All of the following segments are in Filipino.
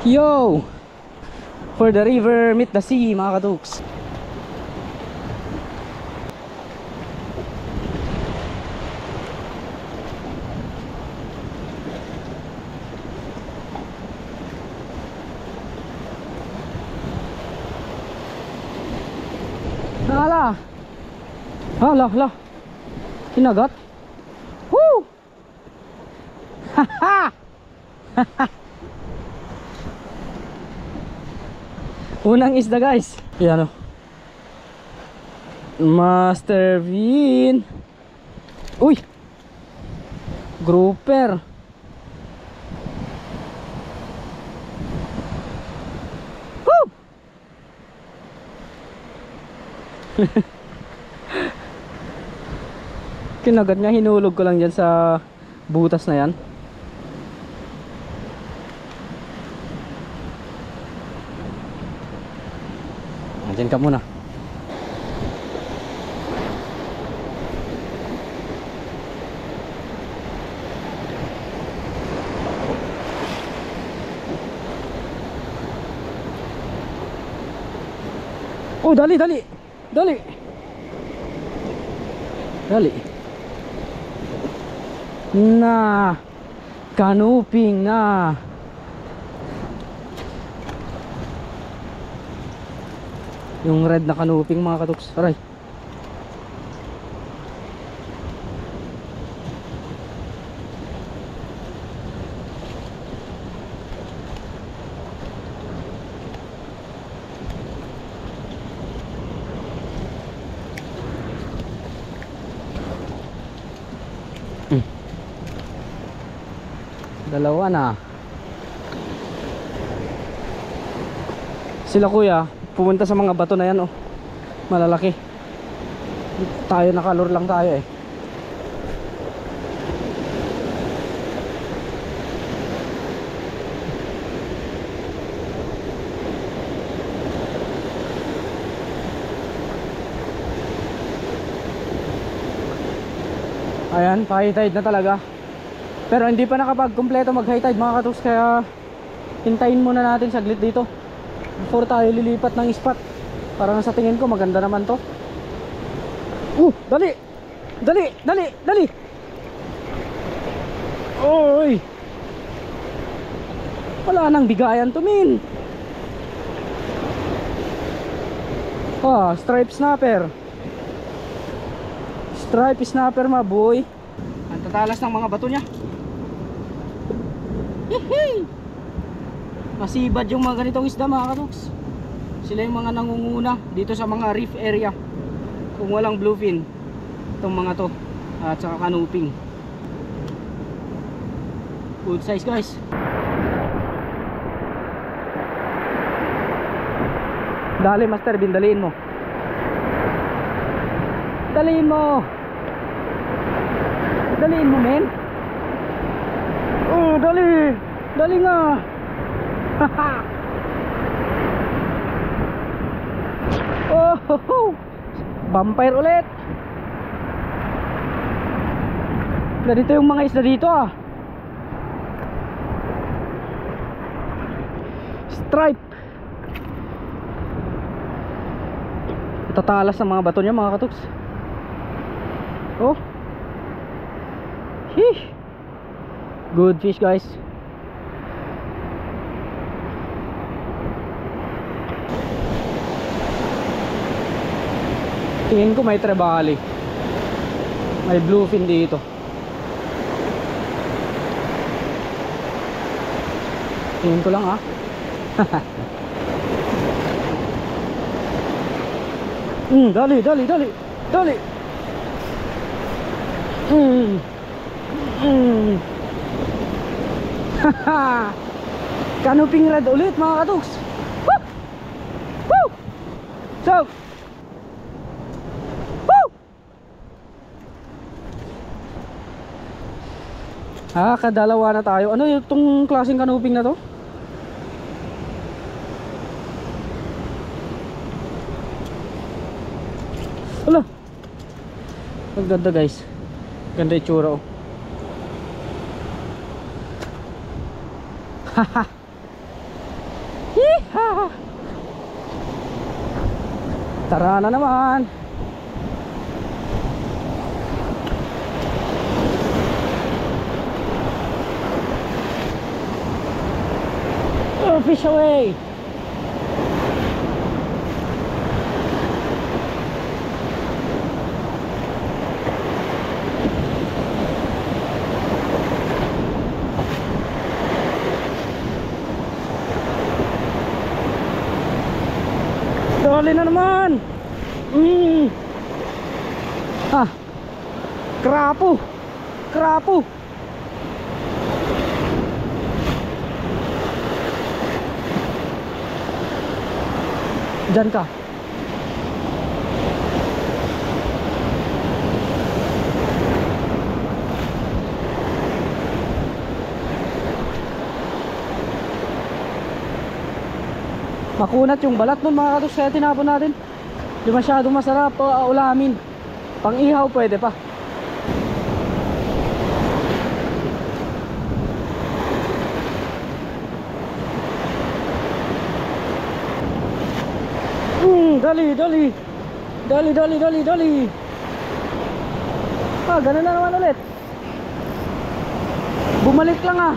Yo! For the river meet the sea, mga katuks. Hala! Hala, hala! Kinagat? Woo! Haha! Unang isda, guys. Yan o. Master Bean. Uy! Grouper. Woo! Kinagat niya, hinulog ko lang dyan sa butas na yan. Diyan ka muna. Oh, dali, dali. Dali. Dali. Nah. Kanuping na. Yung red na kanuping, mga katuks. Aray. Dalawa na. Sila kuya pumunta sa mga bato na yan, oh. Malalaki. Tayo nakalur lang tayo, eh. Ayan, pa-high tide na talaga. Pero hindi pa nakapag-kumpleto mag-high tide, mga katuks. Kaya hintayin muna natin saglit dito before tayo lilipat ng spot. Parang sa tingin ko maganda naman to. Dali! Dali! Dali! Dali! Oy! Wala nang bigayan to, min. Stripe snapper. Stripe snapper, ma boy. Ang tatalas ng mga bato niya. Hihi! Masibad yung mga ganitong isda, mga katuks. Sila yung mga nangunguna dito sa mga reef area kung walang bluefin, itong mga to, at saka kanuping. Good size, guys. Dali, Master Bean, daliin mo. Daliin mo. Daliin mo, men. Oh, dali. Dali nga. Haha. Oh, ho, ho. Vampire ulit. Ganito yung mga isda dito, ah. Stripe. Tatalas ng mga bato niya, mga katuks. Oh. Sheesh. Good fish, guys. Tingin ko may trevally. May bluefin dito. Tingin ko lang, ah. Dali, dali, dali. Dali. Haha. Kanuping red ulit, mga katuks. Woo! Woo! So, kadalawa na tayo. Ano yung itong klaseng kanuping na to? Ala! Ang ganda, guys. Ganda yung tsura, oh. Haha! Tara na naman. Oh, fish away. Dali na naman. Ah, krapo. Krapo. Diyan ka. Makunat yung balat nun mga katoks, kaya tinapon natin. Di masyadong masarap ulamin. Pang ihaw pwede pa. Dali, dali. Dali, dali, dali, dali. Ah, ganun na naman ulit. Bumalik lang ah.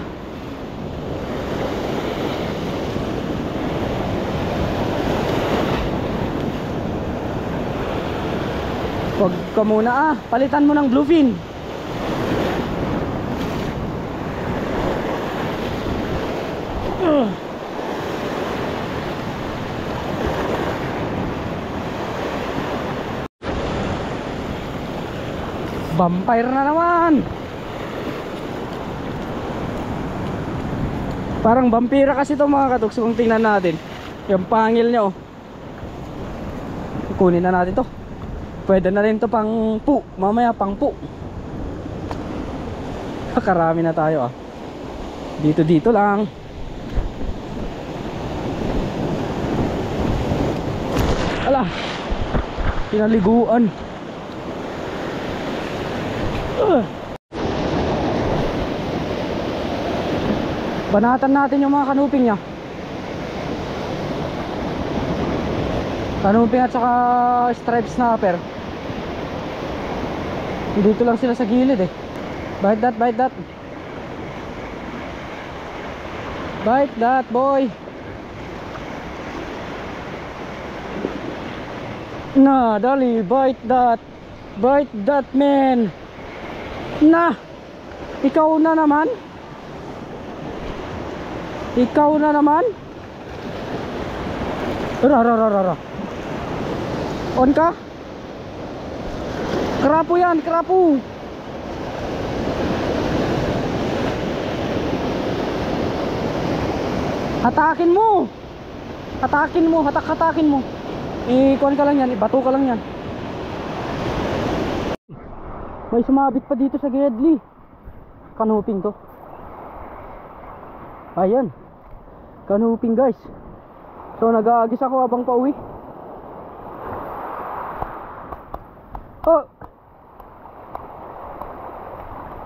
Wag ka muna ah, palitan mo ng bluefin. Vampire na naman. Parang vampira kasi ito mga katoks kung tingnan natin. Yung pangil niya oh. Kunin na natin to. Pwede na rin to pang pu. Mamaya pang pu. Karami na tayo ah. Dito lang. Ala, pinaliguan. Banatan natin yung mga kanuping niya. Kanuping at saka striped snapper. Dito lang sila sa gilid eh. Bite that, bite that. Bite that boy. Na, dali, bite that. Bite that man. Na, ikaw na naman. Ikaw na naman. Ra. On ka? Krapo yan, krapo. Hatakin mo. Hatakin mo, hatakin mo. Ikuan ka lang yan, ibato ka lang yan. May sumabit pa dito sa Gedli. Kanuping to. Ayan. Kanuping guys. So nag-aagis ako habang pauwi. Oh.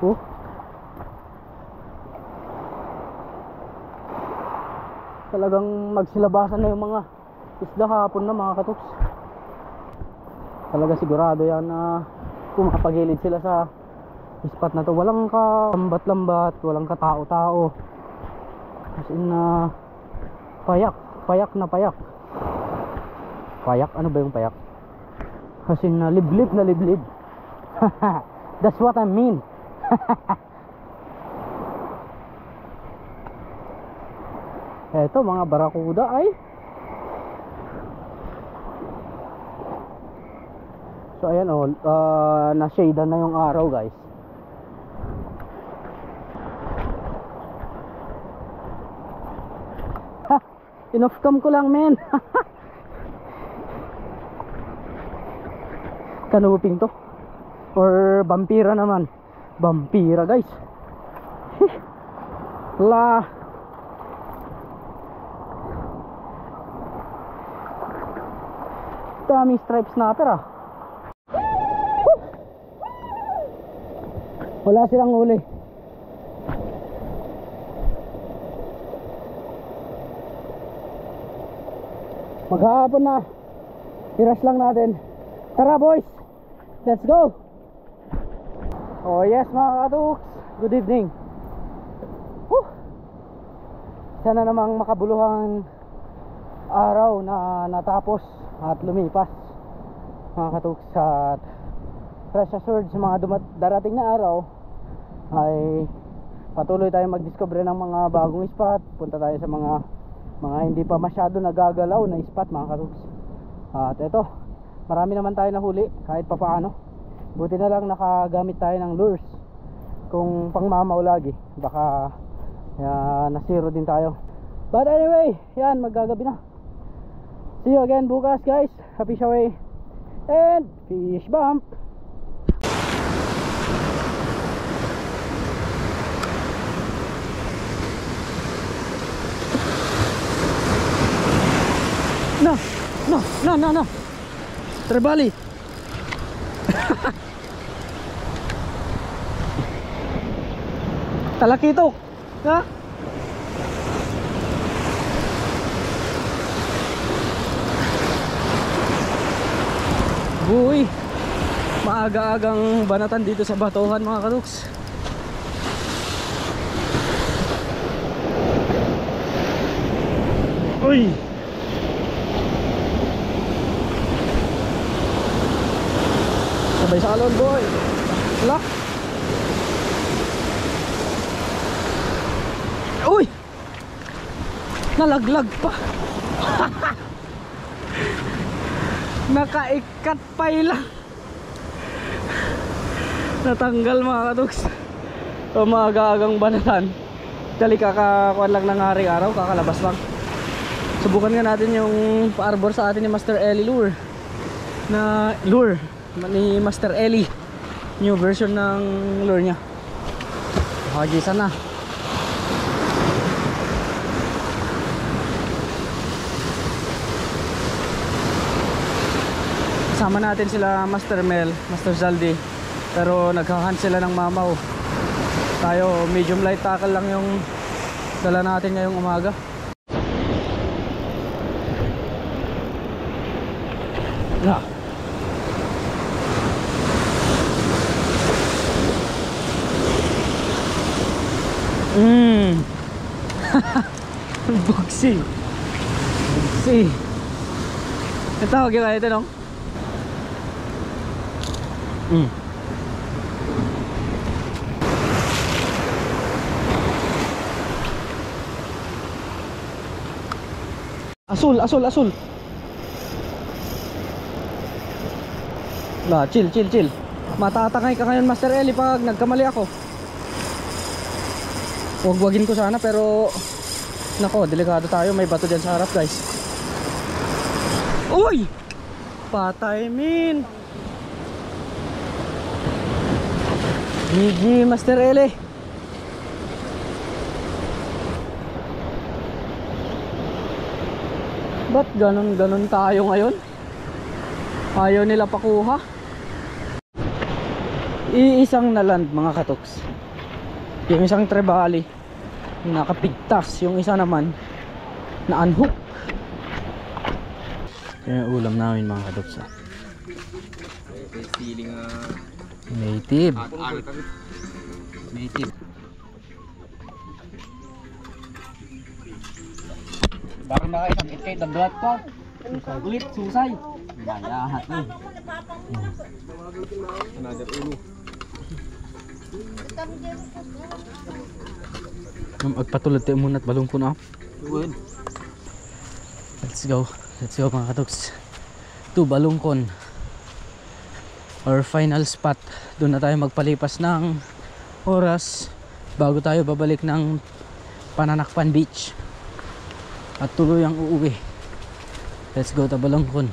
Oh. Talagang magsilabasan na yung mga isda hapon na mga katoks. Talaga sigurado yan na pumapagilid sila sa spot na to. Walang kalambat-lambat, walang katao-tao. As in payak na payak. Payak? Ano ba yung payak? As in liblib na liblib. That's what I mean. Eto mga barakuda ay. So ayan oh, na-shade na yung araw guys. Ha, inoff cam ko lang men. Kanuping to or vampira naman. Vampira guys. La daming striped snapper ah. Wala silang uli. Maghahapon na. I-rush lang natin. Tara boys, let's go. Oh yes mga katuks, good evening. Sana namang makabuluhang araw na natapos at lumipas mga katuks. At rest assured sa mga darating na araw ay patuloy tayong magdiscover ng mga bagong spot. Punta tayo sa mga hindi pa masyado nagagalaw na spot mga katuks. At eto, marami naman tayo nahuli kahit pa paano. Buti na lang nakagamit tayo ng lures. Kung pangmamaw lagi, baka na-zero din tayo. But anyway, yan, maggagabi na. See you again bukas guys. Happy Shaway and fish bump. No Trebali. Talakitok ha? Buhay. Maaga-agang banatan dito sa Batuhan mga katuks. Uy! Sabay salon boy. Lock. Uy! Nalaglag pa. Nakaikat pa ilang. Natanggal mga katuks. Maaga-agang banatan. Dali kakakuan lang ng haring araw, kakalabas lang. Subukan nga natin yung pa-arbor sa atin ni Master Eli lure. Ni Master Eli. New version ng lure niya. Hagisan na. Kasama natin sila Master Mel, Master Zaldi. Pero naghahunt sila ng mamaw. Tayo medium light tackle lang yung dala natin ngayong umaga. Buksi. Ito tawag yung ito no? Asul. Chill. Matatangay ka ngayon Master Eli pag nagkamali ako. Wagwagin ko sana pero nako, delikado tayo, may bato dyan sa harap guys. Uy! Patay min. GG Master Eli. Ba't ganon tayo ngayon? Ayaw nila pakuha. Iisang na land mga katuks. Yung isang trebali nakapigtas, yung isa naman na unhook. Yung ulam namin mga katuks. Native. Bakit na kayo isang itkay daglat ko? Ulit, susay. Mayahat na. Another ulo. Magpatulad tayo muna at balong ko na. Let's go mga katuks. To Balungkon, our final spot. Doon na tayo magpalipas ng oras bago tayo babalik ng Pananakpan Beach at tuloy ang uuwi. Let's go to Balungkon.